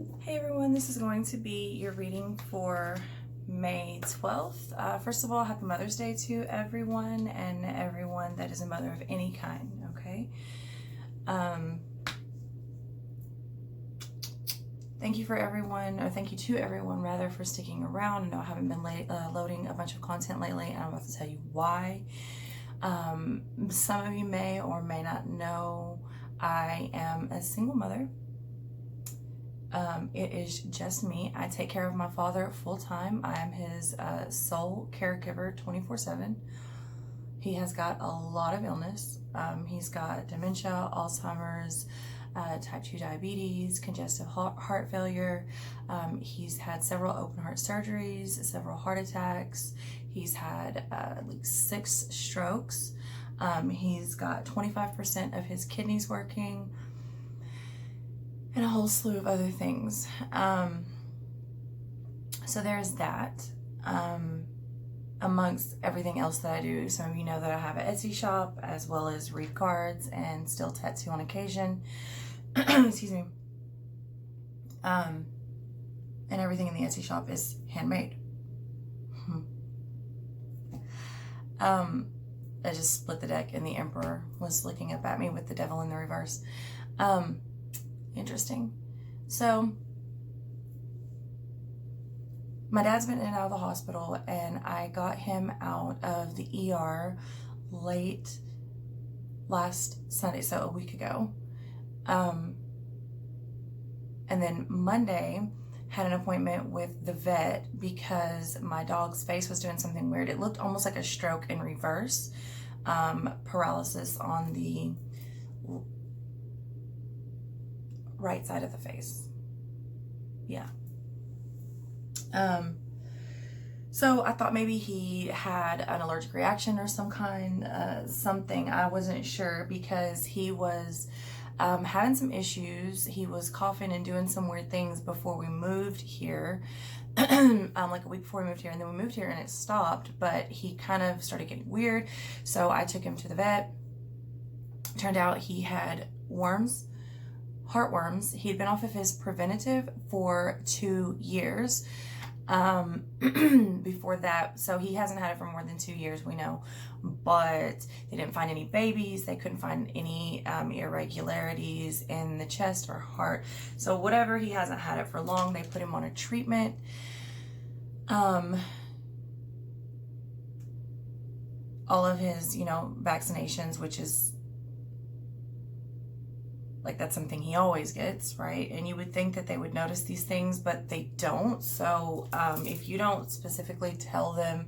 Hey everyone, this is going to be your reading for May 12th. First of all, happy Mother's Day to everyone and everyone that is a mother of any kind, okay? Thank you to everyone rather, for sticking around. I know I haven't been loading a bunch of content lately, and I'm about to tell you why. Some of you may or may not know I am a single mother. It is just me. I take care of my father full time. I am his sole caregiver 24/7. He has got a lot of illness. He's got dementia, Alzheimer's, type 2 diabetes, congestive heart failure. He's had several open heart surgeries, several heart attacks. He's had like 6 strokes. He's got 25% of his kidneys working, and a whole slew of other things. So there's that. Amongst everything else that I do, some of you know that I have an Etsy shop, as well as read cards and still tattoo on occasion. Excuse me. And everything in the Etsy shop is handmade. I just split the deck, and the Emperor was looking up at me with the Devil in the reverse. Interesting. So my dad's been in and out of the hospital, and I got him out of the ER late last Sunday, so a week ago. And then Monday had an appointment with the vet because my dog's face was doing something weird. It looked almost like a stroke in reverse, paralysis on the right side of the face. Yeah. So I thought maybe he had an allergic reaction or some kind, something. I wasn't sure because he was having some issues. He was coughing and doing some weird things before we moved here, like a week before we moved here. And then we moved here and it stopped, but he kind of started getting weird. So I took him to the vet. Turned out he had worms. Heartworms. He'd been off of his preventative for 2 years before that, so he hasn't had it for more than 2 years, we know, but they didn't find any babies. They couldn't find any irregularities in the chest or heart, so whatever, he hasn't had it for long. They put him on a treatment. All of his, vaccinations, which is like, that's something he always gets, right? And you would think that they would notice these things, but they don't. So if you don't specifically tell them,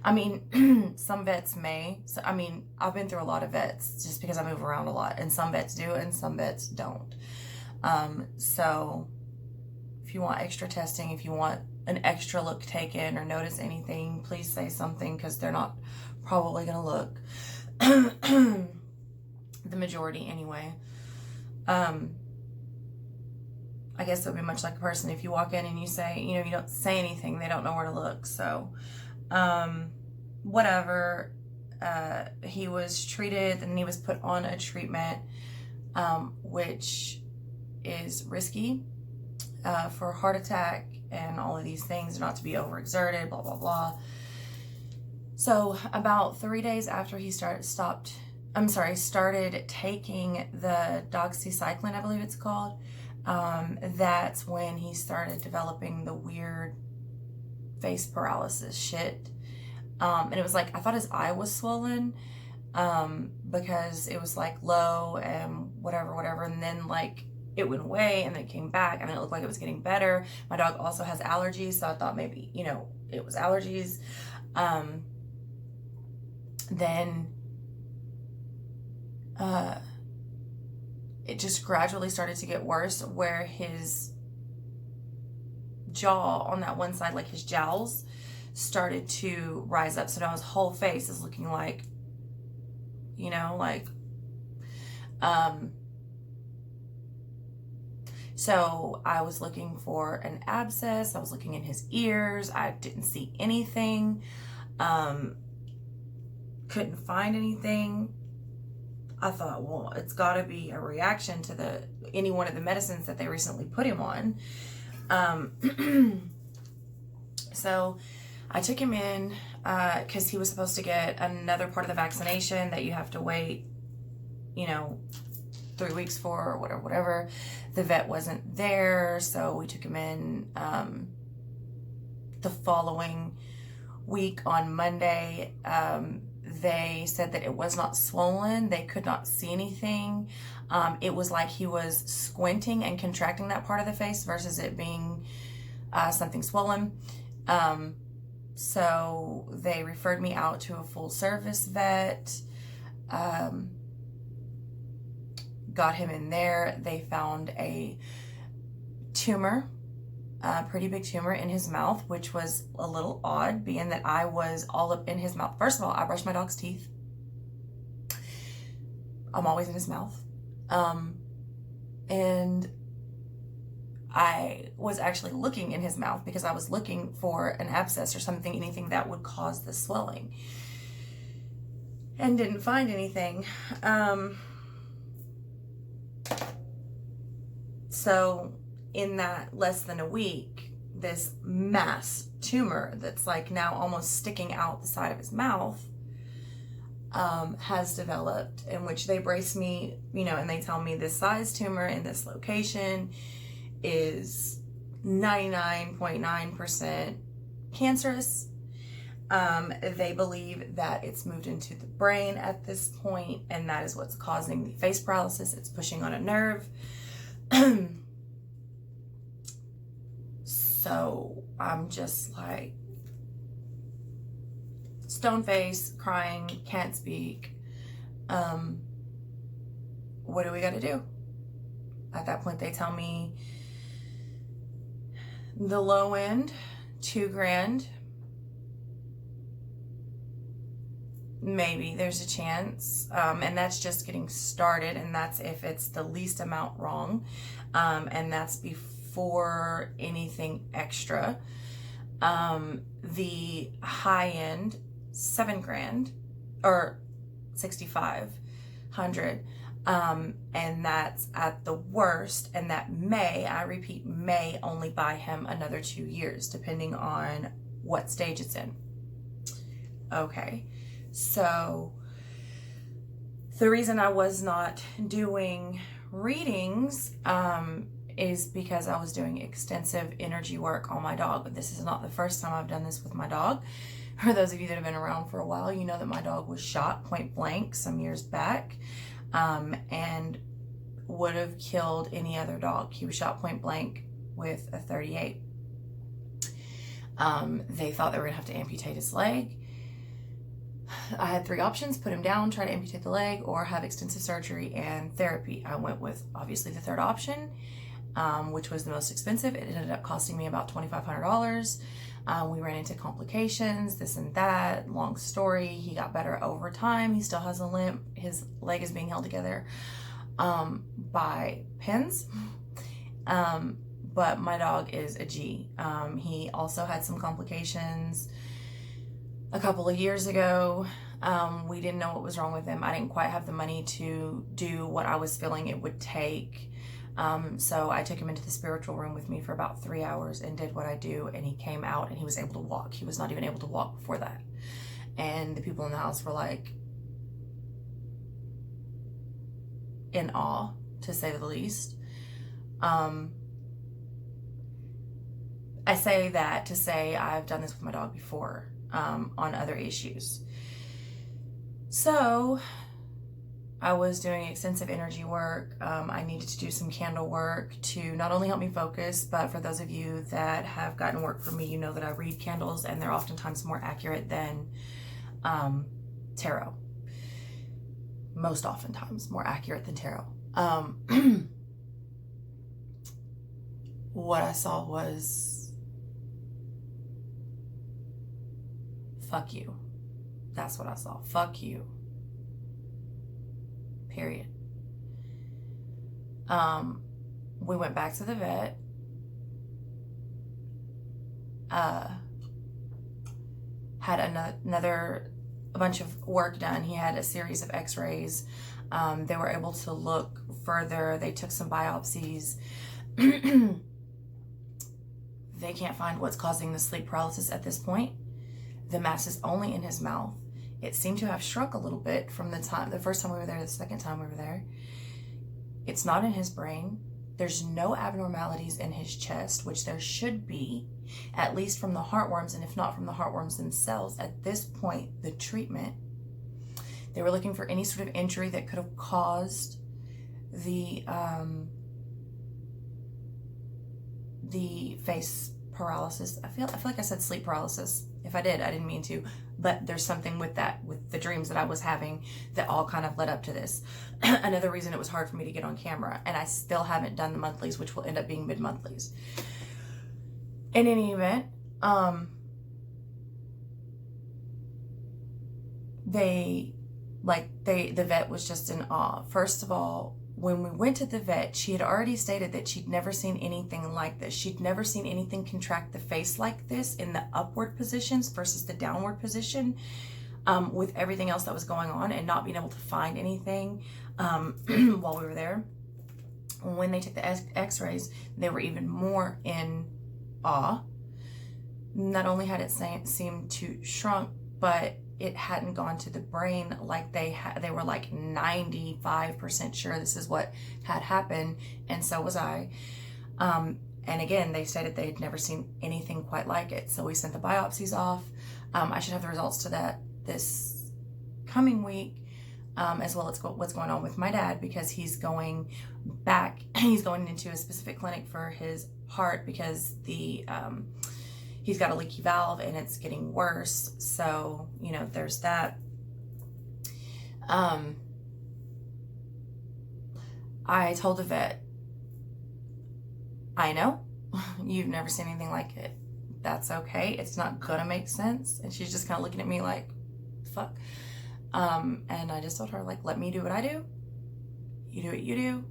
I mean, some vets may. So, I mean, I've been through a lot of vets just because I move around a lot, and some vets do and some vets don't. So if you want extra testing, if you want an extra look taken or notice anything, please say something, because they're not probably going to look. The majority anyway. I guess it would be much like a person. If you walk in and you say, you don't say anything, they don't know where to look. So, whatever. He was treated, and he was put on a treatment, which is risky, for heart attack and all of these things, not to be overexerted, blah, blah, blah. So about 3 days after he started taking the doxycycline, I believe it's called, that's when he started developing the weird face paralysis shit. And it was like, I thought his eye was swollen, because it was like low and whatever, and then like it went away and then it came back, and it looked like it was getting better. My dog also has allergies, so I thought maybe, it was allergies. Then it just gradually started to get worse, where his jaw on that one side, like his jowls, started to rise up. So now his whole face is looking like, so I was looking for an abscess. I was looking in his ears. I didn't see anything. Couldn't find anything. I thought, well, it's got to be a reaction to any one of the medicines that they recently put him on. So I took him in because he was supposed to get another part of the vaccination that you have to wait, 3 weeks for, or whatever. The vet wasn't there, so we took him in the following week on Monday. They said that it was not swollen. They could not see anything. It was like he was squinting and contracting that part of the face versus it being something swollen. So they referred me out to a full service vet. Got him in there. They found a tumor, a pretty big tumor in his mouth, which was a little odd, being that I was all up in his mouth. First of all, I brush my dog's teeth. I'm always in his mouth. And I was actually looking in his mouth because I was looking for an abscess or something, anything that would cause the swelling, and didn't find anything. So in that less than a week, this mass tumor that's like now almost sticking out the side of his mouth has developed, in which they brace me, and they tell me this size tumor in this location is 99.9% cancerous. They believe that it's moved into the brain at this point, and that is what's causing the face paralysis. It's pushing on a nerve. So I'm just like stone face, crying, can't speak. What do we got to do? At that point, they tell me the low end, $2,000. Maybe there's a chance, and that's just getting started, and that's if it's the least amount wrong, and that's before anything extra. The high end, $7,000 or $6,500, and that's at the worst, and that may only buy him another 2 years, depending on what stage it's in. Okay. So the reason I was not doing readings is because I was doing extensive energy work on my dog. But this is not the first time I've done this with my dog. For those of you that have been around for a while, you know that my dog was shot point blank some years back, and would have killed any other dog. He was shot point blank with a .38. They thought they were gonna have to amputate his leg. I had 3 options: put him down, try to amputate the leg, or have extensive surgery and therapy. I went with obviously the third option, which was the most expensive. It ended up costing me about $2,500. We ran into complications, this and that, long story. He got better over time. He still has a limp. His leg is being held together by pins. But my dog is a G. He also had some complications a couple of years ago. We didn't know what was wrong with him. I didn't quite have the money to do what I was feeling it would take. So I took him into the spiritual room with me for about 3 hours and did what I do, and he came out and he was able to walk. He was not even able to walk before that. And the people in the house were like in awe, to say the least. I say that to say I've done this with my dog before, on other issues. So I was doing extensive energy work. I needed to do some candle work to not only help me focus, but for those of you that have gotten work from me, you know that I read candles, and they're oftentimes more accurate than tarot. Most oftentimes more accurate than tarot. What I saw was, fuck you. That's what I saw. Fuck you. Period. We went back to the vet. Had a bunch of work done. He had a series of x-rays. They were able to look further. They took some biopsies. They can't find what's causing the sleep paralysis at this point. The mass is only in his mouth. It seemed to have shrunk a little bit from the first time we were there, the second time we were there. It's not in his brain. There's no abnormalities in his chest, which there should be, at least from the heartworms, and if not from the heartworms themselves. At this point, the treatment, they were looking for any sort of injury that could have caused the face paralysis. I feel like I said sleep paralysis. If I did, I didn't mean to, but there's something with that, with the dreams that I was having, that all kind of led up to this. Another reason it was hard for me to get on camera, and I still haven't done the monthlies, which will end up being mid-monthlies. In any event, the vet was just in awe. First of all, when we went to the vet, she had already stated that she'd never seen anything like this. She'd never seen anything contract the face like this in the upward positions versus the downward position, with everything else that was going on, and not being able to find anything while we were there. When they took the x-rays, they were even more in awe. Not only had it seemed to shrunk, but it hadn't gone to the brain like they were like 95% sure this is what had happened, and so was I. And again, they stated they had never seen anything quite like it. So we sent the biopsies off. I should have the results to that this coming week, as well as what's going on with my dad, because he's going into a specific clinic for his heart, because he's got a leaky valve and it's getting worse. So, you know, there's that. I told the vet, I know you've never seen anything like it. That's okay. It's not gonna make sense. And she's just kind of looking at me like, fuck. And I just told her, like, let me do what I do. You do what you do.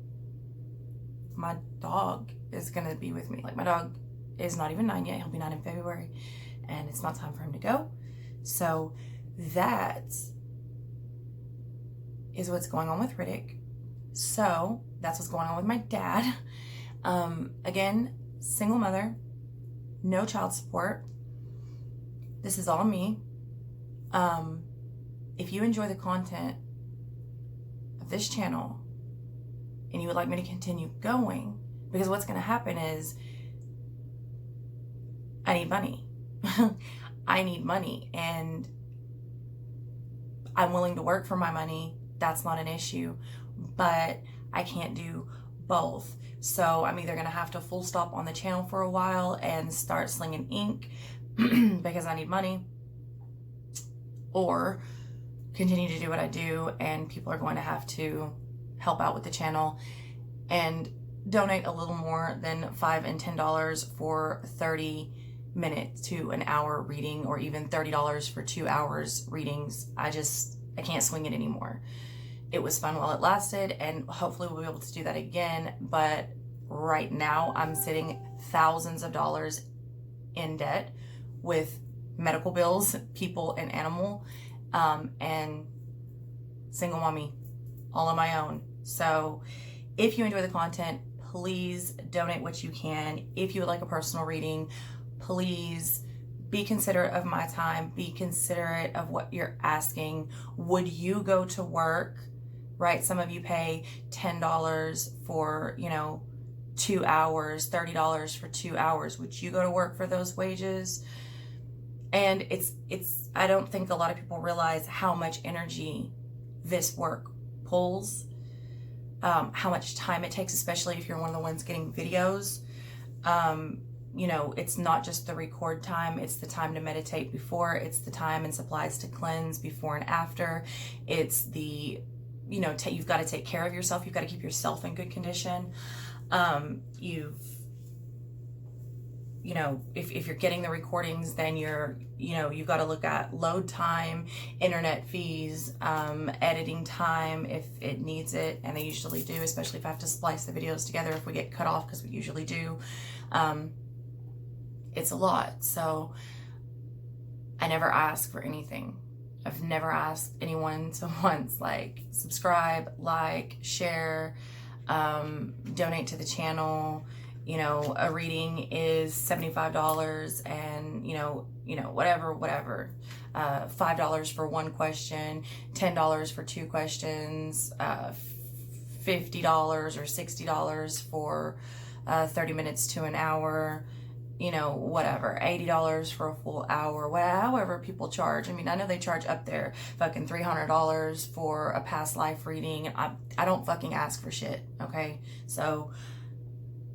My dog is gonna be with me. Like, my dog is not even 9 yet. He'll be 9 in February, and it's not time for him to go. So that is what's going on with Riddick. So that's what's going on with my dad. Again, single mother, no child support. This is all me. If you enjoy the content of this channel and you would like me to continue going, because what's going to happen is I need money. I need money, and I'm willing to work for my money. That's not an issue, but I can't do both. So I'm either going to have to full stop on the channel for a while and start slinging ink because I need money, or continue to do what I do, and people are going to have to help out with the channel and donate a little more than $5 and $10 for 30 minutes to an hour reading, or even $30 for 2 hours readings. I can't swing it anymore. It was fun while it lasted, and hopefully we'll be able to do that again. But right now I'm sitting thousands of dollars in debt with medical bills, people and animal, and single mommy, all on my own. So if you enjoy the content, please donate what you can. If you would like a personal reading, please be considerate of my time. Be considerate of what you're asking. Would you go to work, right? Some of you pay $10 for, 2 hours, $30 for 2 hours. Would you go to work for those wages? And I don't think a lot of people realize how much energy this work pulls, how much time it takes, especially if you're one of the ones getting videos. It's not just the record time, it's the time to meditate before, it's the time and supplies to cleanse before and after. It's the, you've got to take care of yourself. You've got to keep yourself in good condition. If you're getting the recordings, then you've got to look at load time, internet fees, editing time if it needs it, and they usually do, especially if I have to splice the videos together if we get cut off, because we usually do. It's a lot. So I never ask for anything. I've never asked anyone to once like subscribe, like, share, donate to the channel. You know, a reading is $75 and, whatever. $5 for one question, $10 for two questions, $50 or $60 for 30 minutes to an hour, whatever, $80 for a full hour, however people charge. I mean, I know they charge up there fucking $300 for a past life reading. I don't fucking ask for shit, okay? So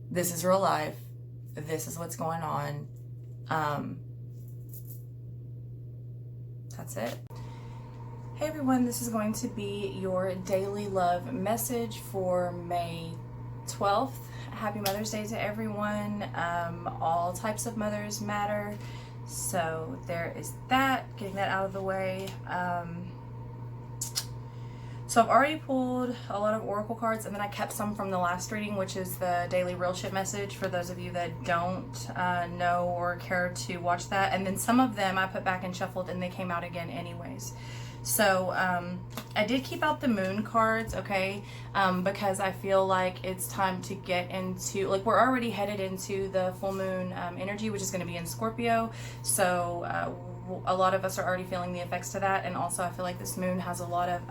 this is real life. This is what's going on. That's it. Hey everyone, this is going to be your daily love message for May 12th. Happy Mother's Day to everyone. All types of mothers matter. So there is that, getting that out of the way. So I've already pulled a lot of oracle cards, and then I kept some from the last reading, which is the daily real shit message for those of you that don't know or care to watch that. And then some of them I put back and shuffled, and they came out again anyways. So I did keep out the moon cards, okay, because I feel like it's time to get into, like, we're already headed into the full moon energy, which is going to be in Scorpio. So a lot of us are already feeling the effects to that, and also I feel like this moon has a lot of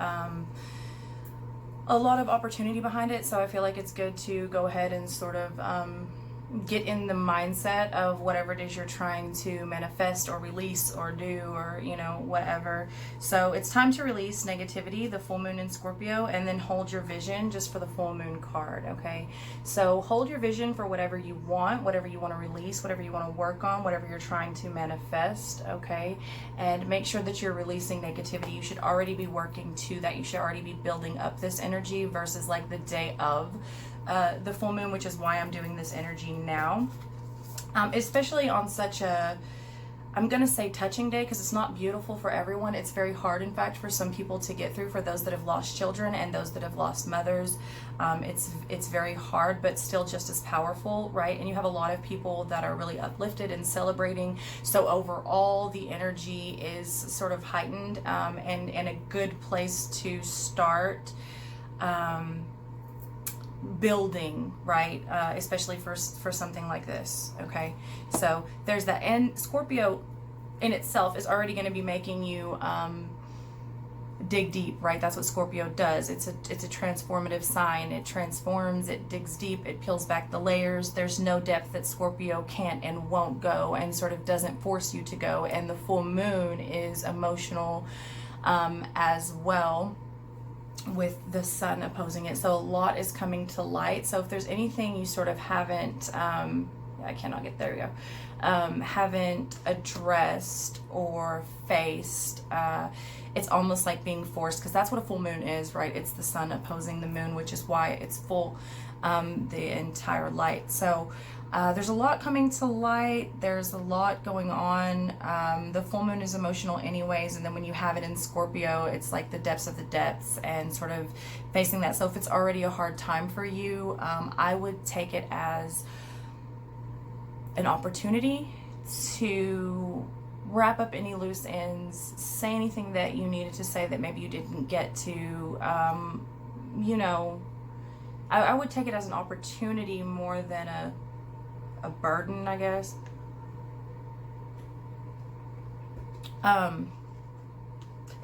opportunity behind it. So I feel like it's good to go ahead and sort of get in the mindset of whatever it is you're trying to manifest or release or do, or whatever. So it's time to release negativity, the full moon in Scorpio, and then hold your vision just for the full moon card. Okay, so hold your vision for whatever you want to release, whatever you want to work on, whatever you're trying to manifest. Okay, and make sure that you're releasing negativity. You should already be working to that. You should already be building up this energy versus like the day of the full moon, which is why I'm doing this energy now, especially on such a, I'm gonna say touching day, because it's not beautiful for everyone. It's very hard, in fact, for some people to get through, for those that have lost children and those that have lost mothers. It's very hard, but still just as powerful, right? And you have a lot of people that are really uplifted and celebrating. So overall, the energy is sort of heightened, and a good place to start building, right? Especially for something like this. Okay, so there's that. And Scorpio in itself is already going to be making you dig deep, right? That's what Scorpio does. It's a transformative sign. It transforms, it digs deep, it peels back the layers. There's no depth that Scorpio can't and won't go, and sort of doesn't force you to go. And the full moon is emotional as well, with the sun opposing it. So a lot is coming to light. So if there's anything you sort of haven't, I cannot get there, we go, haven't addressed or faced, it's almost like being forced, because that's what a full moon is, right? It's the sun opposing the moon, which is why it's full the entire light. So there's a lot coming to light. There's a lot going on. The full moon is emotional anyways, and then when you have it in Scorpio, it's like the depths of the depths and sort of facing that. So if it's already a hard time for you, I would take it as an opportunity to wrap up any loose ends, say anything that you needed to say that maybe you didn't get to. I would take it as an opportunity more than a burden, I guess.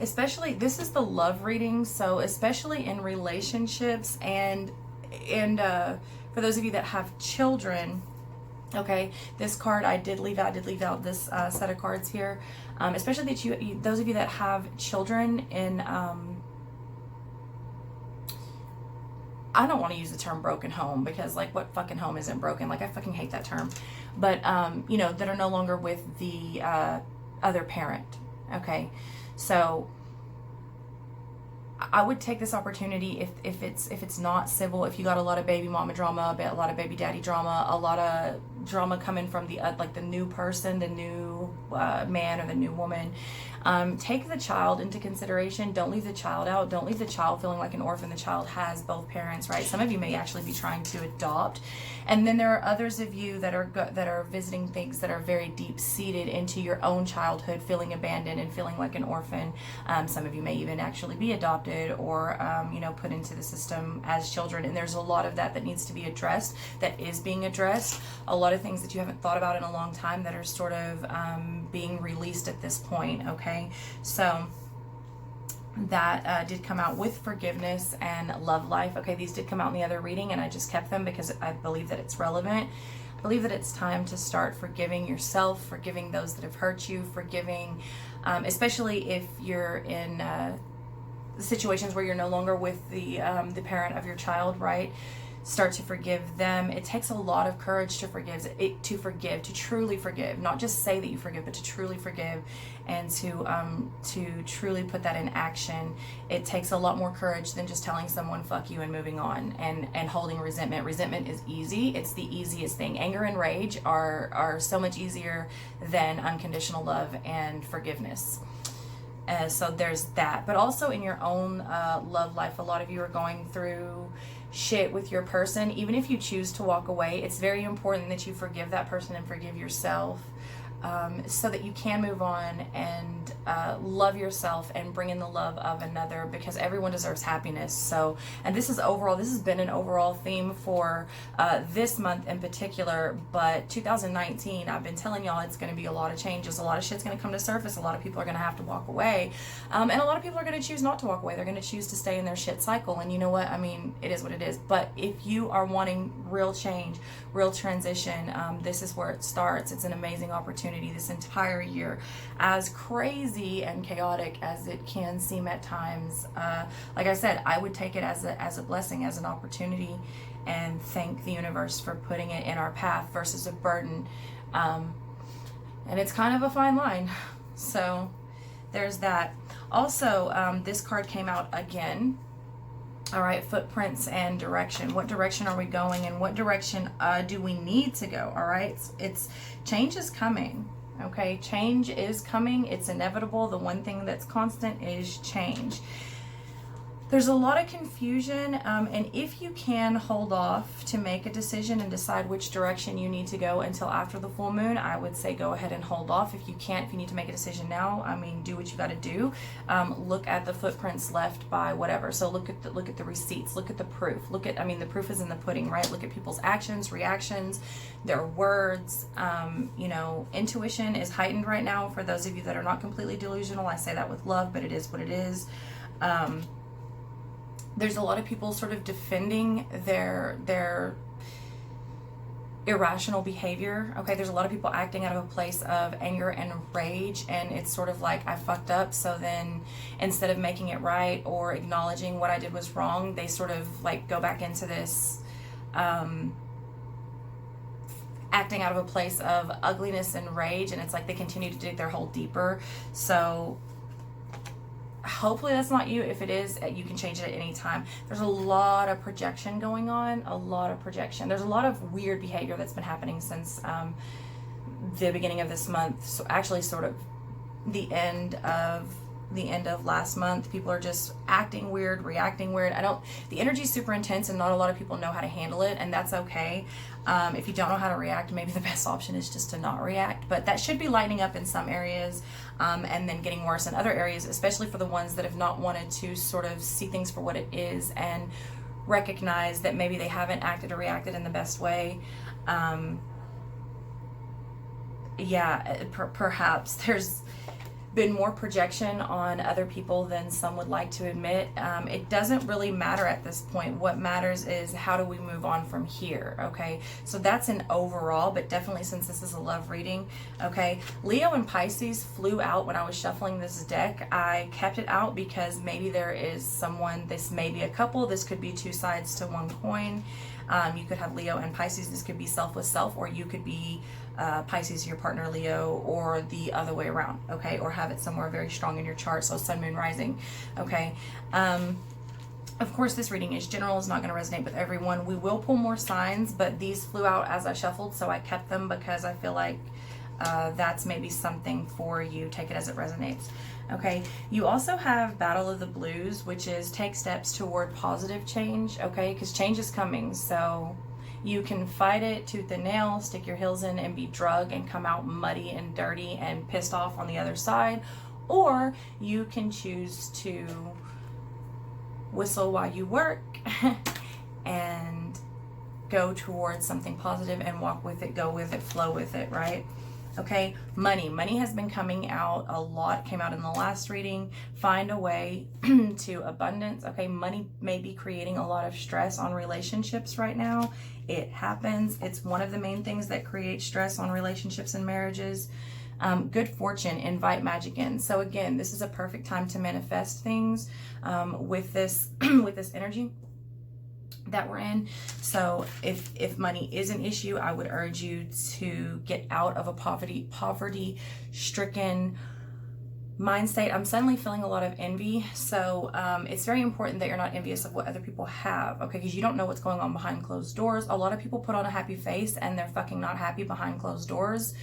Especially, this is the love reading, so especially in relationships, and for those of you that have children, okay, this card I did leave out this set of cards here, especially that you those of you that have children in I don't want to use the term broken home, because like, what fucking home isn't broken? Like, I fucking hate that term. But that are no longer with the other parent. Okay, so I would take this opportunity if it's not civil, if you got a lot of baby mama drama, a lot of baby daddy drama, a lot of drama coming from the like the new person, the new man or the new woman, take the child into consideration. Don't leave the child out. Don't leave the child feeling like an orphan. The child has both parents, right? Some of you may actually be trying to adopt, And then there are others of you that are visiting things that are very deep seated into your own childhood, feeling abandoned and feeling like an orphan. Some of you may even actually be adopted or put into the system as children. And there's a lot of that needs to be addressed, that is being addressed. A lot of things that you haven't thought about in a long time that are sort of being released at this point. Okay, so that did come out with forgiveness and love life. Okay, these did come out in the other reading, and I just kept them because I believe that it's relevant. I believe that it's time to start forgiving yourself, forgiving those that have hurt you, forgiving, especially if you're in situations where you're no longer with the parent of your child, right? Start to forgive them. It takes a lot of courage to forgive, to truly forgive, not just say that you forgive, but to truly forgive and to truly put that in action. It takes a lot more courage than just telling someone fuck you and moving on and holding resentment. Resentment is easy. It's the easiest thing. Anger and rage are so much easier than unconditional love and forgiveness. So there's that. But also in your own love life, a lot of you are going through shit with your person. Even if you choose to walk away, it's very important that you forgive that person and forgive yourself, so that you can move on and love yourself and bring in the love of another, because everyone deserves happiness. So, and this has been an overall theme for this month in particular, but 2019, I've been telling y'all it's going to be a lot of changes. A lot of shit's going to come to surface. A lot of people are going to have to walk away, and a lot of people are going to choose not to walk away. They're going to choose to stay in their shit cycle, and you know what? I mean, it is what it is. But if you are wanting real change, real transition, this is where it starts. It's an amazing opportunity this entire year. As crazy and chaotic as it can seem at times, like I said, I would take it as a blessing, as an opportunity, and thank the universe for putting it in our path versus a burden. And it's kind of a fine line. So there's that. Also, this card came out again. All right, footprints and direction. What direction are we going, and what direction do we need to go? All right, it's change is coming. Okay, change is coming. It's inevitable. The one thing that's constant is change. There's a lot of confusion, and if you can hold off to make a decision and decide which direction you need to go until after the full moon, I would say go ahead and hold off. If you can't, if you need to make a decision now, I mean, do what you got to do. Look at the footprints left by whatever. So look at the receipts. Look at the proof. The proof is in the pudding, right? Look at people's actions, reactions, their words. Intuition is heightened right now for those of you that are not completely delusional. I say that with love, but it is what it is. There's a lot of people sort of defending their irrational behavior. Okay, there's a lot of people acting out of a place of anger and rage, and it's sort of like, I fucked up, so then instead of making it right or acknowledging what I did was wrong, they sort of like go back into this acting out of a place of ugliness and rage, and it's like they continue to dig their hole deeper. So hopefully that's not you. If it is, you can change it at any time. There's a lot of projection going on, a lot of projection. There's a lot of weird behavior that's been happening since the beginning of this month. So actually sort of the end of last month. People are just acting weird, reacting weird. The energy's super intense, and not a lot of people know how to handle it, and that's okay. If you don't know how to react, maybe the best option is just to not react, but that should be lightening up in some areas, and then getting worse in other areas, especially for the ones that have not wanted to sort of see things for what it is and recognize that maybe they haven't acted or reacted in the best way. Perhaps there's been more projection on other people than some would like to admit. It doesn't really matter at this point. What matters is how do we move on from here, okay? So that's an overall, but definitely since this is a love reading, okay? Leo and Pisces flew out when I was shuffling this deck. I kept it out because maybe there is someone, this may be a couple, this could be two sides to one coin. You could have Leo and Pisces, this could be self with self, or you could be Pisces, your partner Leo, or the other way around, okay? Or have it somewhere very strong in your chart, so sun, moon, rising, okay? Of course, this reading is general, is not going to resonate with everyone. We will pull more signs, but these flew out as I shuffled, so I kept them because I feel like that's maybe something for you. Take it as it resonates. Okay, you also have Battle of the Blues, which is take steps toward positive change, okay? Because change is coming, so You can fight it tooth and nail, stick your heels in and be drugged and come out muddy and dirty and pissed off on the other side. Or you can choose to whistle while you work and go towards something positive and walk with it, go with it, flow with it, right? Okay, money has been coming out a lot, came out in the last reading. Find a way to abundance. Okay, money may be creating a lot of stress on relationships right now. It happens. It's one of the main things that create stress on relationships and marriages. Good fortune, invite magic in. So again, this is a perfect time to manifest things with this with this energy that we're in. So if money is an issue, I would urge you to get out of a poverty stricken mind state. I'm suddenly feeling a lot of envy. So it's very important that you're not envious of what other people have, okay? Because you don't know what's going on behind closed doors. A lot of people put on a happy face and they're fucking not happy behind closed doors.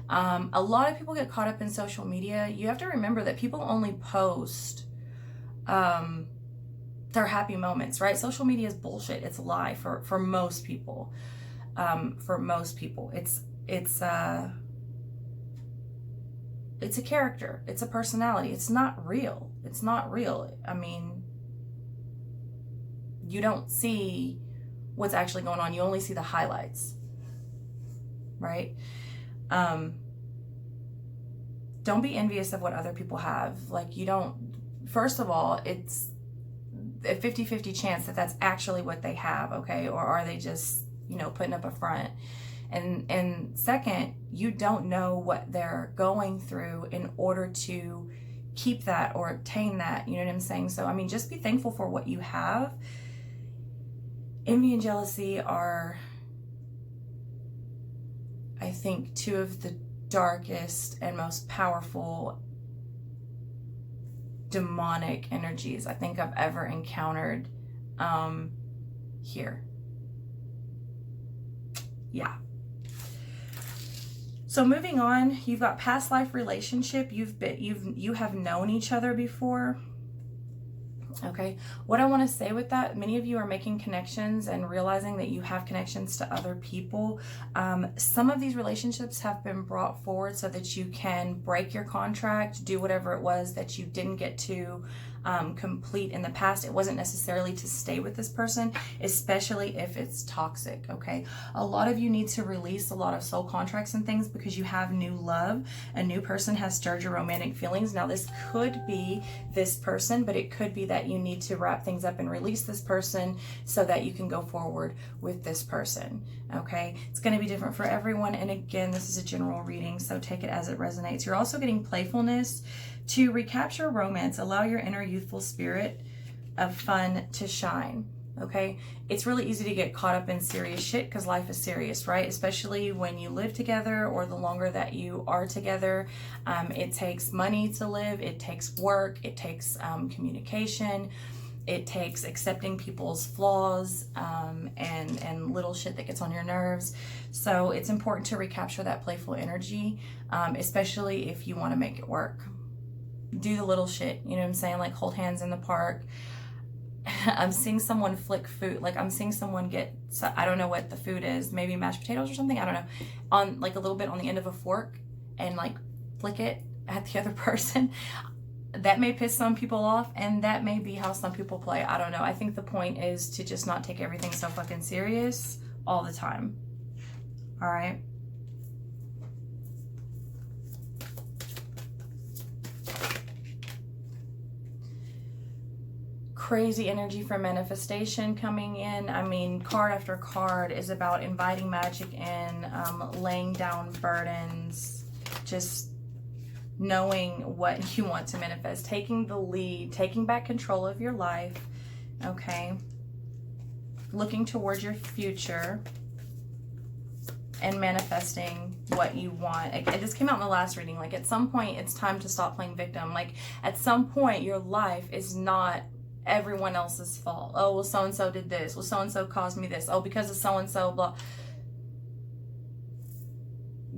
A lot of people get caught up in social media. You have to remember that people only post their happy moments, right? Social media is bullshit. It's a lie for most people. For most people, it's a character. It's a personality. It's not real. It's not real. I mean, you don't see what's actually going on. You only see the highlights, right? Don't be envious of what other people have. Like, you don't, first of all, it's a 50-50 chance that that's actually what they have, okay? Or are they just, you know, putting up a front? And second, you don't know what they're going through in order to keep that or obtain that, you know what I'm saying? So, I mean, just be thankful for what you have. Envy and jealousy are, I think, two of the darkest and most powerful demonic energies I think I've ever encountered here. Yeah. So moving on, you've got past life relationship. You have known each other before. Okay, what I want to say with that, many of you are making connections and realizing that you have connections to other people. Some of these relationships have been brought forward so that you can break your contract, do whatever it was that you didn't get to complete in the past. It wasn't necessarily to stay with this person, especially if it's toxic, okay? A lot of you need to release a lot of soul contracts and things because you have new love. A new person has stirred your romantic feelings. Now, this could be this person, but it could be that you need to wrap things up and release this person so that you can go forward with this person, okay? It's going to be different for everyone. And again, this is a general reading, so take it as it resonates. You're also getting playfulness. To recapture romance, allow your inner youthful spirit of fun to shine, okay? It's really easy to get caught up in serious shit because life is serious, right? Especially when you live together or the longer that you are together. It takes money to live. It takes work. It takes communication. It takes accepting people's flaws and little shit that gets on your nerves. So it's important to recapture that playful energy, especially if you want to make it work. Do the little shit, you know what I'm saying? Like hold hands in the park. I'm seeing someone flick food. Like I'm seeing someone get, I don't know what the food is, maybe mashed potatoes or something, I don't know, on like a little bit on the end of a fork and like flick it at the other person. That may piss some people off, and that may be how some people play. I don't know. I think the point is to just not take everything so fucking serious all the time. All right? Crazy energy for manifestation coming in. I mean, card after card is about inviting magic in, laying down burdens, just knowing what you want to manifest, taking the lead, taking back control of your life, okay? Looking towards your future and manifesting what you want. It just came out in the last reading. Like at some point, it's time to stop playing victim. Like at some point, your life is not everyone else's fault. Oh, well, so-and-so did this. Well, so-and-so caused me this. Oh, because of so-and-so, blah.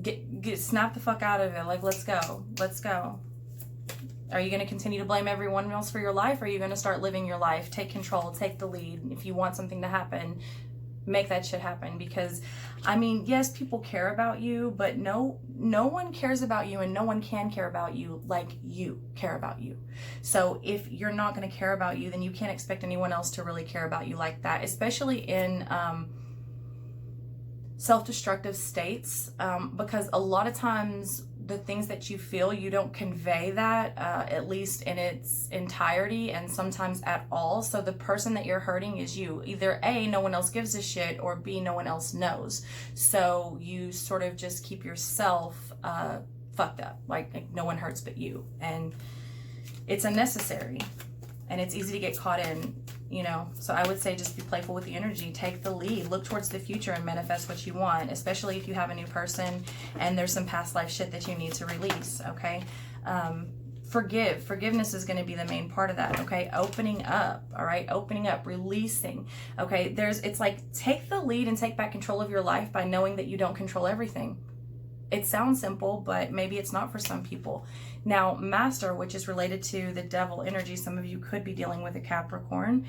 Get snap the fuck out of it. Like, let's go. Let's go. Are you going to continue to blame everyone else for your life? Or are you going to start living your life? Take control. Take the lead. If you want something to happen, make that shit happen. Because I mean, yes, people care about you, but no one cares about you, and no one can care about you like you care about you. So if you're not going to care about you, then you can't expect anyone else to really care about you like that, especially in self-destructive states, because a lot of times the things that you feel, you don't convey that, at least in its entirety, and sometimes at all. So the person that you're hurting is you. Either A, no one else gives a shit, or B, no one else knows. So you sort of just keep yourself fucked up, like no one hurts but you. And it's unnecessary, and it's easy to get caught in, you know. So I would say just be playful with the energy, take the lead, look towards the future and manifest what you want, especially if you have a new person and there's some past life shit that you need to release, okay? Forgiveness is going to be the main part of that, okay? Opening up, all right? Opening up, releasing, okay? It's like, take the lead and take back control of your life by knowing that you don't control everything. It sounds simple, but maybe it's not for some people. Now, Master, which is related to the devil energy, some of you could be dealing with a Capricorn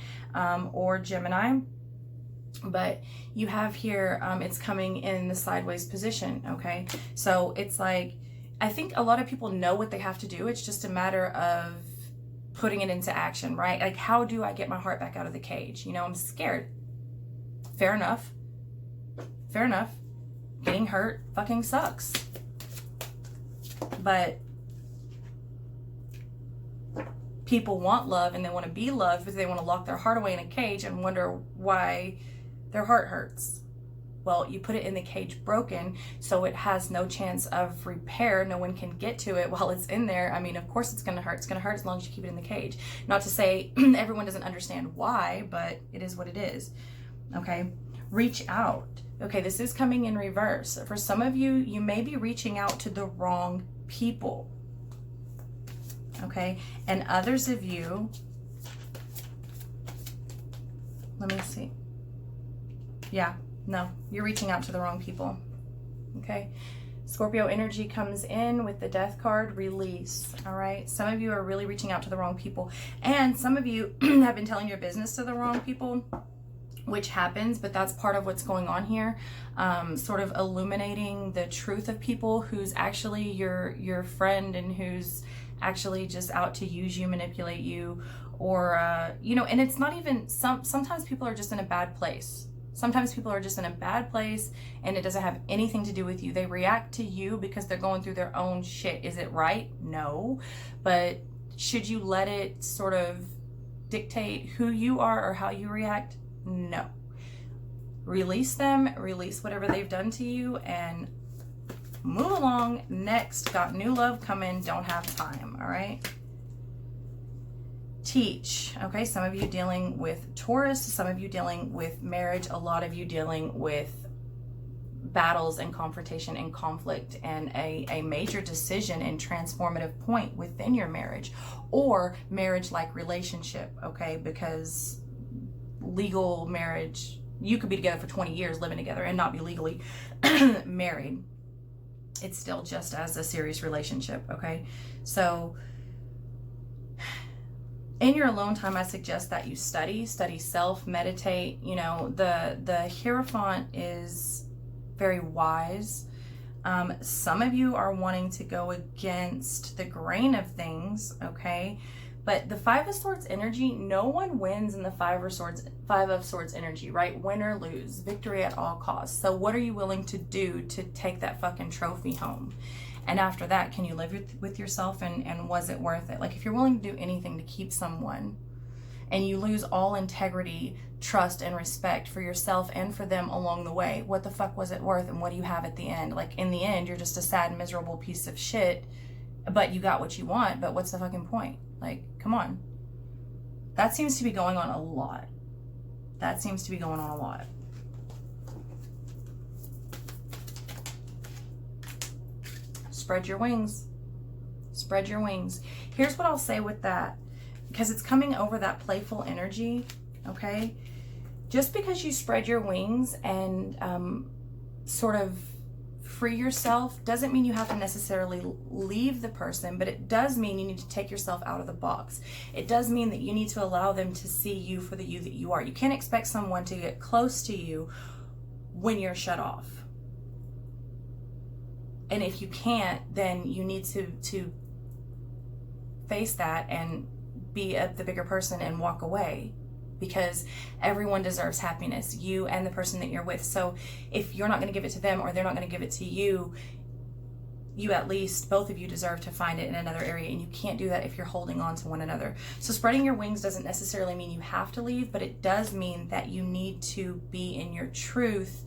or Gemini, but you have here, it's coming in the sideways position, okay? So it's like, I think a lot of people know what they have to do. It's just a matter of putting it into action, right? Like, how do I get my heart back out of the cage? You know, I'm scared. Fair enough. Fair enough. Getting hurt fucking sucks. But people want love and they want to be loved, but they want to lock their heart away in a cage and wonder why their heart hurts. Well, you put it in the cage broken, so it has no chance of repair. No one can get to it while it's in there. I mean, of course it's going to hurt. It's going to hurt as long as you keep it in the cage. Not to say everyone doesn't understand why, but it is what it is. Okay? Reach out. Okay, this is coming in reverse. For some of you, you may be reaching out to the wrong people. Okay? And others of you, let me see. Yeah, no, you're reaching out to the wrong people. Okay? Scorpio energy comes in with the Death card, release. All right? Some of you are really reaching out to the wrong people. And some of you have been telling your business to the wrong people, which happens, but that's part of what's going on here. Sort of illuminating the truth of people, who's actually your friend and who's actually just out to use you, manipulate you, or, you know, and it's not even, sometimes people are just in a bad place. Sometimes people are just in a bad place and it doesn't have anything to do with you. They react to you because they're going through their own shit. Is it right? No. But should you let it sort of dictate who you are or how you react? No. Release them, release whatever they've done to you, and move along. Next, got new love coming, don't have time, all right? Teach, okay? Some of you dealing with Taurus, some of you dealing with marriage, a lot of you dealing with battles and confrontation and conflict and a major decision and transformative point within your marriage or marriage-like relationship, okay? Because legal marriage, you could be together for 20 years living together and not be legally married. It's still just as a serious relationship, okay? So in your alone time, I suggest that you study self, meditate. You know, the Hierophant is very wise. Some of you are wanting to go against the grain of things, okay? But the Five of Swords energy, no one wins in the Five of Swords energy, right? Win or lose, victory at all costs. So what are you willing to do to take that fucking trophy home? And after that, can you live with yourself, and was it worth it? Like, if you're willing to do anything to keep someone and you lose all integrity, trust, and respect for yourself and for them along the way, what the fuck was it worth, and what do you have at the end? Like, in the end, you're just a sad, miserable piece of shit, but you got what you want, but what's the fucking point? Like, come on. That seems to be going on a lot. That seems to be going on a lot. Spread your wings. Spread your wings. Here's what I'll say with that, because it's coming over that playful energy, okay? Just because you spread your wings and sort of free yourself doesn't mean you have to necessarily leave the person, but it does mean you need to take yourself out of the box. It does mean that you need to allow them to see you for the you that you are. You can't expect someone to get close to you when you're shut off. And if you can't, then you need to face that and be the bigger person and walk away, because everyone deserves happiness, you and the person that you're with. So if you're not going to give it to them, or they're not going to give it to you, you at least, both of you deserve to find it in another area, and you can't do that if you're holding on to one another. So spreading your wings doesn't necessarily mean you have to leave, but it does mean that you need to be in your truth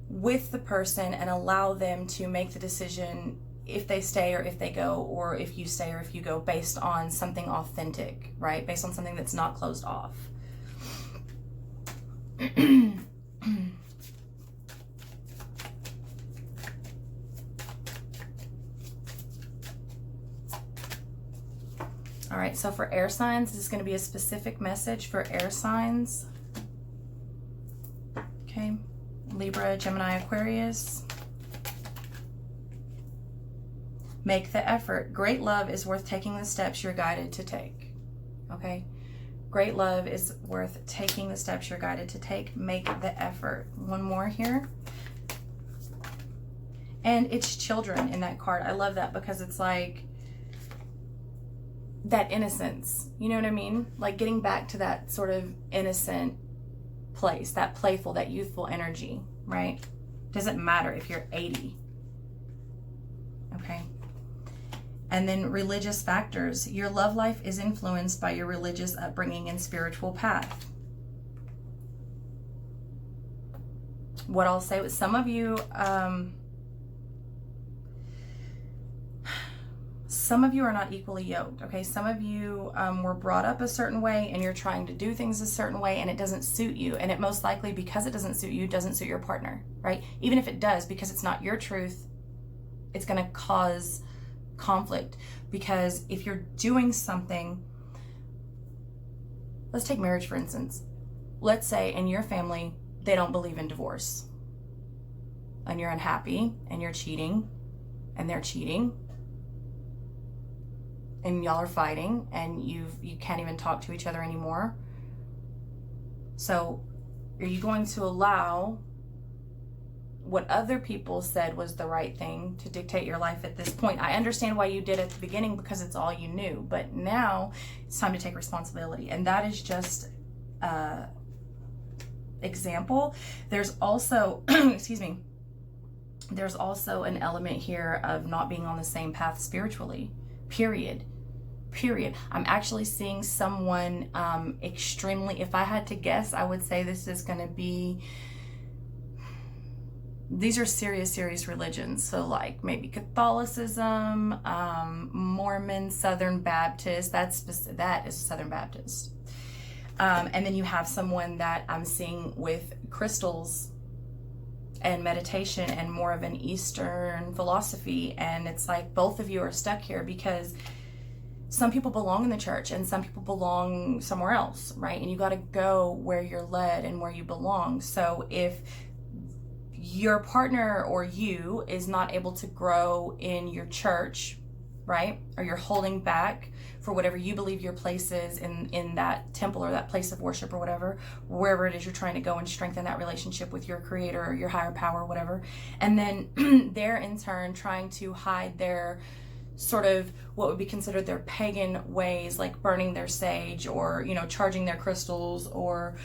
with the person and allow them to make the decision if they stay or if they go, or if you stay or if you go, based on something authentic, right? Based on something that's not closed off. All right, so for air signs, this is going to be a specific message for air signs. Okay, Libra, Gemini, Aquarius. Make the effort. Great love is worth taking the steps you're guided to take. Okay? Great love is worth taking the steps you're guided to take. Make the effort. One more here. And it's children in that card. I love that because it's like that innocence. You know what I mean? Like getting back to that sort of innocent place, that playful, that youthful energy, right? Doesn't matter if you're 80. Okay? And then religious factors. Your love life is influenced by your religious upbringing and spiritual path. What I'll say with some of you, are not equally yoked, okay? Some of you were brought up a certain way, and you're trying to do things a certain way, and it doesn't suit you. And it most likely, because it doesn't suit you, doesn't suit your partner, right? Even if it does, because it's not your truth, it's going to cause conflict. Because if you're doing something, let's take marriage for instance. Let's say in your family they don't believe in divorce, and you're unhappy, and you're cheating, and they're cheating, and y'all are fighting, and you can't even talk to each other anymore. So are you going to allow what other people said was the right thing to dictate your life at this point? I understand why you did at the beginning, because it's all you knew, but now it's time to take responsibility. And that is just example. There's also excuse me, there's also an element here of not being on the same path spiritually, period. I'm actually seeing someone extremely, if I had to guess, I would say this is going to be, these are serious religions. So like maybe Catholicism, Mormon, Southern Baptist. That is Southern Baptist. And then you have someone that I'm seeing with crystals and meditation and more of an Eastern philosophy. And it's like both of you are stuck here, because some people belong in the church and some people belong somewhere else, right? And you got to go where you're led and where you belong. So if your partner or you is not able to grow in your church, right? Or you're holding back for whatever you believe your place is in that temple or that place of worship or whatever, wherever it is you're trying to go and strengthen that relationship with your creator or your higher power or whatever. And then they're in turn trying to hide their sort of what would be considered their pagan ways, like burning their sage, or, you know, charging their crystals, or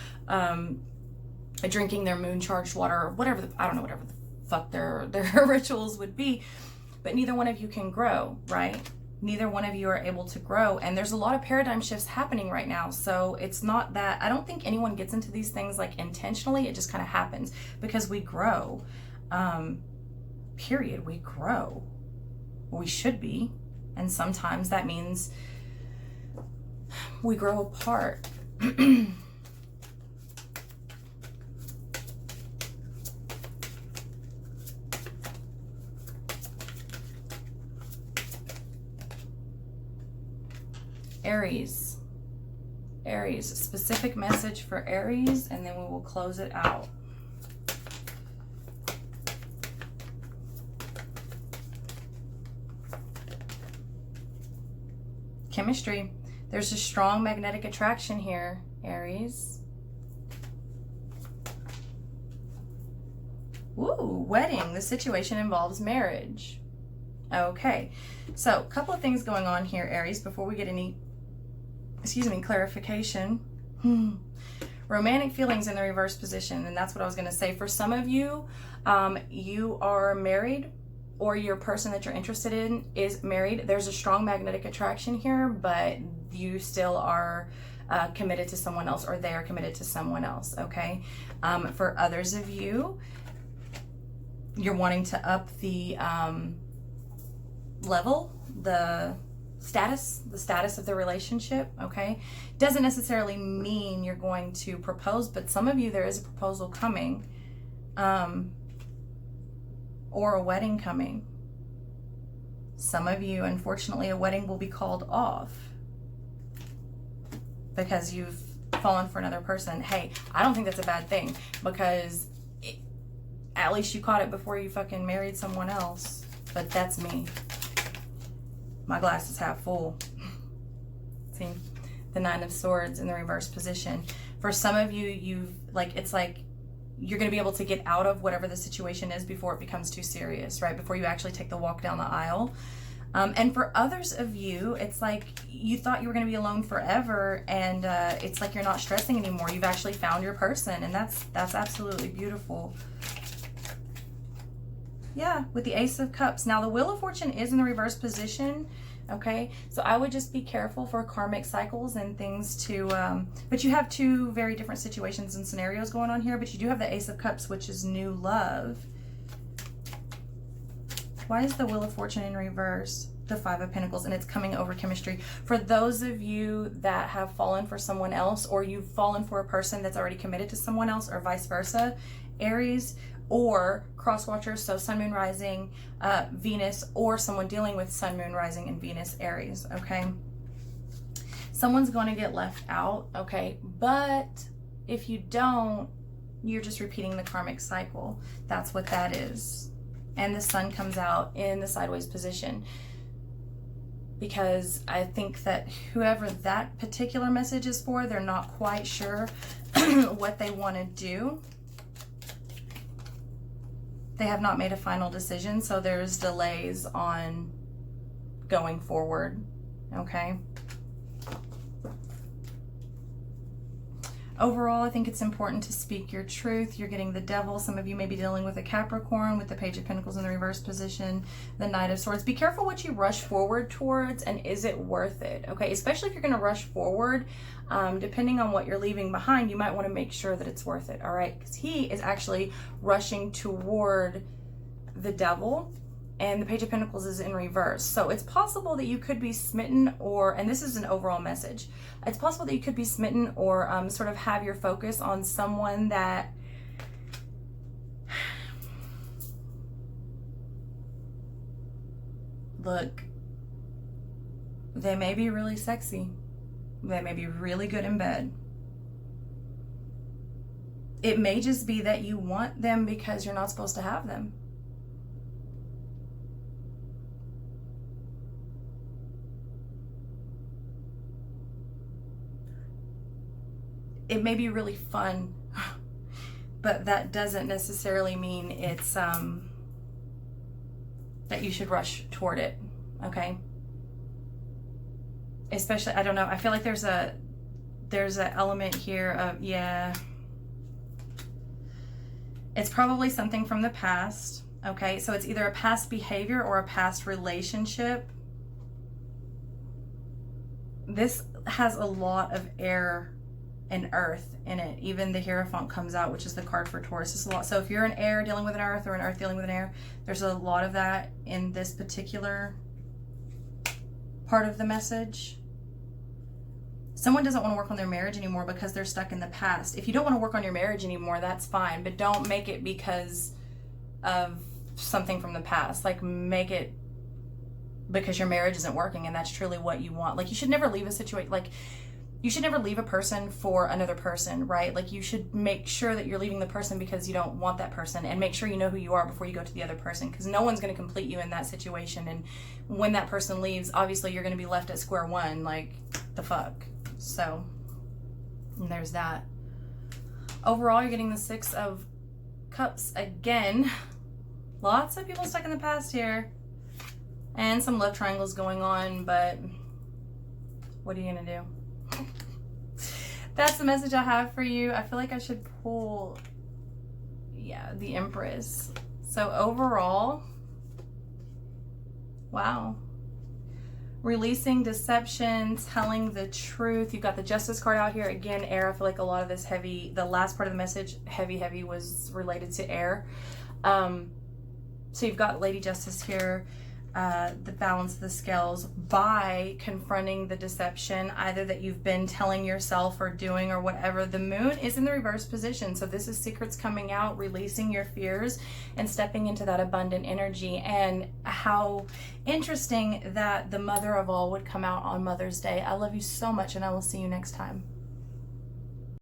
drinking their moon charged water, or whatever, I don't know, whatever the fuck their rituals would be. But neither one of you can grow, right? Neither one of you are able to grow. And there's a lot of paradigm shifts happening right now. So it's not that, I don't think anyone gets into these things like intentionally. It just kind of happens because we grow. Period. We grow. We should be. And sometimes that means we grow apart. Aries, specific message for Aries, and then we will close it out. Chemistry. There's a strong magnetic attraction here, Aries. Ooh, wedding. The situation involves marriage. Okay, so a couple of things going on here, Aries, before we get any, clarification. Romantic feelings in the reverse position, and that's what I was going to say. For some of you, you are married, or your person that you're interested in is married. There's a strong magnetic attraction here, but you still are committed to someone else, or they are committed to someone else, okay? For others of you, you're wanting to up the level, the status of the relationship, okay? Doesn't necessarily mean you're going to propose, but some of you, there is a proposal coming, or a wedding coming. Some of you, unfortunately, a wedding will be called off because you've fallen for another person. Hey, I don't think that's a bad thing, because at least you caught it before you fucking married someone else. But that's me. My glass is half full. See, the Nine of Swords in the reverse position. For some of you, it's like you're going to be able to get out of whatever the situation is before it becomes too serious, right? Before you actually take the walk down the aisle. And for others of you, it's like you thought you were going to be alone forever, and it's like you're not stressing anymore. You've actually found your person, and that's absolutely beautiful. Yeah, with the Ace of Cups. Now, the Wheel of Fortune is in the reverse position, okay? So I would just be careful for karmic cycles and things to, but you have two very different situations and scenarios going on here, but you do have the Ace of Cups, which is new love. Why is the Wheel of Fortune in reverse? The Five of Pentacles, and it's coming over chemistry. For those of you that have fallen for someone else, or you've fallen for a person that's already committed to someone else, or vice versa, Aries, or cross watchers, so Sun, Moon, Rising, Venus, or someone dealing with Sun, Moon, Rising, and Venus, Aries, okay? Someone's going to get left out, okay? But if you don't, you're just repeating the karmic cycle. That's what that is. And the Sun comes out in the sideways position, because I think that whoever that particular message is for, they're not quite sure what they want to do. They have not made a final decision, so there's delays on going forward, okay? Overall, I think it's important to speak your truth. You're getting the Devil. Some of you may be dealing with a Capricorn with the Page of Pentacles in the reverse position, the Knight of Swords. Be careful what you rush forward towards, and is it worth it, okay? Especially if you're going to rush forward, depending on what you're leaving behind, you might want to make sure that it's worth it, all right? Because he is actually rushing toward the Devil, and the Page of Pentacles is in reverse. So it's possible that you could be smitten, or, and this is an overall message, it's possible that you could be smitten, or sort of have your focus on someone that look, they may be really sexy, they may be really good in bed. It may just be that you want them because you're not supposed to have them. It may be really fun, but that doesn't necessarily mean it's that you should rush toward it, okay? Especially, I don't know, I feel like there's a element here of, yeah, it's probably something from the past, okay? So it's either a past behavior or a past relationship. This has a lot of air and earth in it. Even the Hierophant comes out, which is the card for Taurus. It's a lot. So if you're an air dealing with an earth, or an earth dealing with an air, there's a lot of that in this particular part of the message. Someone doesn't want to work on their marriage anymore because they're stuck in the past. If you don't want to work on your marriage anymore, that's fine, but don't make it because of something from the past. Like, make it because your marriage isn't working and that's truly what you want. Like, you should never leave a situation, like, you should never leave a person for another person, right? Like, you should make sure that you're leaving the person because you don't want that person, and make sure you know who you are before you go to the other person, because no one's going to complete you in that situation. And when that person leaves, obviously you're going to be left at square one, like, the fuck. So, and there's that. Overall, you're getting the Six of Cups again. Lots of people stuck in the past here, and some love triangles going on, but what are you going to do? That's the message I have for you. I feel like I should pull, yeah, the Empress. So overall, wow. Releasing deception, telling the truth. You've got the Justice card out here. Again, air. I feel like a lot of this heavy, the last part of the message, heavy, was related to air. So you've got Lady Justice here. The balance of the scales by confronting the deception, either that you've been telling yourself or doing or whatever. The Moon is in the reverse position, so this is secrets coming out, releasing your fears and stepping into that abundant energy. And how interesting that the Mother of all would come out on Mother's Day. I love you so much, and I will see you next time.